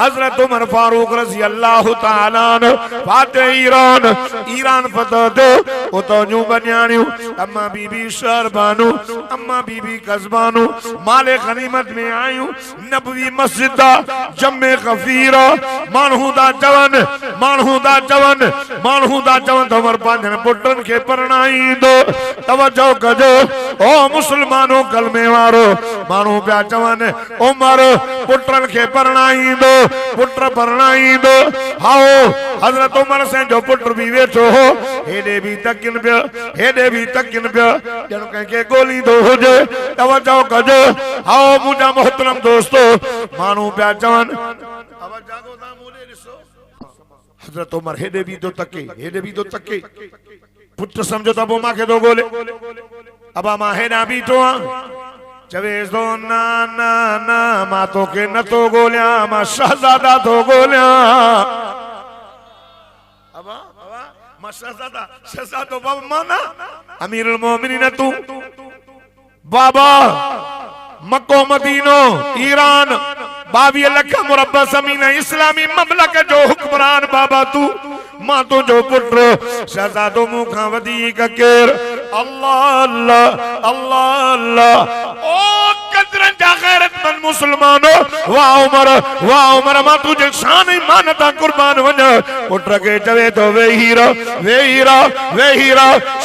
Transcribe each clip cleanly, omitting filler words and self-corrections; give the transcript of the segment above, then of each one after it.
हजरत उमर फारूक रजी अल्लाह ताला फाते Iran Iran फतह दो उतो न्यू बन्याणियों अम्मा बीबी शरबानू अम्मा बीबी कस्बानू माले गनीमत में आयू नबवी मस्जिद जम्मे गफीरा मानहूदा जवन तो उमर पांचन पुटन के परनाई दो तवज्जो कजो ओ मुसलमानों कलमे वारो मानू प्या चवन उमर पुटन के परनाई दो पुत्र परनाई दो हाओ हजरत उमर से जो पुत्र भी वेठो हो हेडे भी तकिन पे जन के गोली दो हो जे तवज्जो कजो हाओ मुझा मोहतरम दोस्तों मानू प्या चवन अब जागो ता मोले दिसो हजरत उमर हेडे भी दो तके पुत्र समझो तब मां के दो गोले अब मां हेडा भी तो चवे दो ना ना ना मां तो के न तो गोलिया मां शहजादा तो गोलिया अब मां शहजादा तो बाबा माना अमीरुल मोमिनीन तू बाबा मक्को मदीनो ईरान 22 लाख मुरब्बा ज़मीन इस्लामी ममलकत जो हुक्मरान बाबा तू मां तो जो पुत्र शहजादो मुखा वधीक केर अल्लाह अल्लाह अल्लाह अल्लाह ओ कदरन जा गैरतमंद मुसलमानो वाह उमर मां तुझे शान मानता कुर्बान वञ पुत्र के चवे तो वे हीरा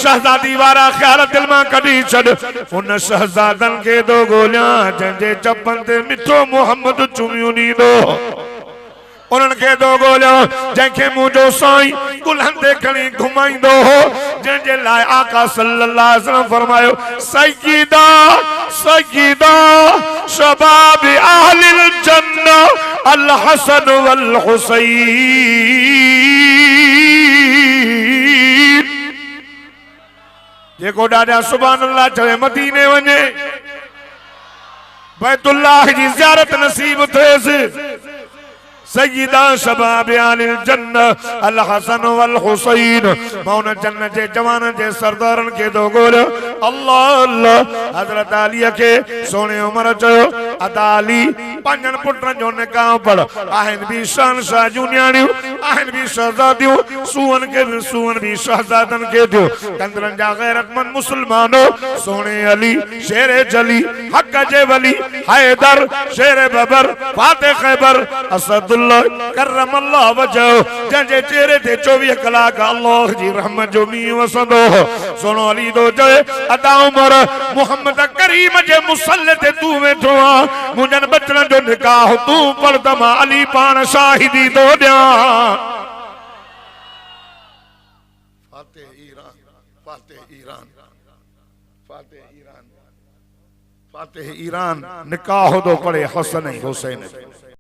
शहजादी वारा ख्याल दिल मां कढी छड उन शहजादन के दो गोलियां जंजे चपन ते मिठो मोहम्मद चुमियो नींदो उनके दो गोलियां जंखे मुझो साईं गुलहन ते खणी घुमाइंदो हो जंजे लाए आका सल्लल्लाहु अलैहि वसल्लम फरमायो सय्यदा शबाब अहलिल जन्नह अल हसन वल हुसैन जेको डाडा सुभान अल्लाह चवे मदीने वने बैतुल्लाह जी ज़ियारत नसीब थेस सय्यदा शबाब अहलिल जन्नह अल हसन वल हुसैन मौन जन्नत जे जवान जे सरदारन के दो गोल अल्लाह अल्लाह हजरत अली के सोने उमर चयो अदाली पंजन पुटन जो निकाह पढ़ आहन भी शान शाह जुनियाणियों आहन भी शहजादियों सुवन भी शहजादन के दियो कंदरन जा गैरतमंद मुसलमानों सोने अली शेरे जली हक जे वली हैदर शेरे बबर फाते खैबर असदुल्लाह करमल्लाह वजह जंजे चेहरे ते 24 कलाक अल्लाह जी रहमत जो मी वसंदो सोनो अली दो जय अदा उमर मोहम्मद करीम जे मुसल्ले ते तू वेठो मुंजन बचन जो निकाह तू पढ़ तमा अली पान शाहिदी दो दिया फातेह ईरान निकाह दो पढ़े हसन हुसैन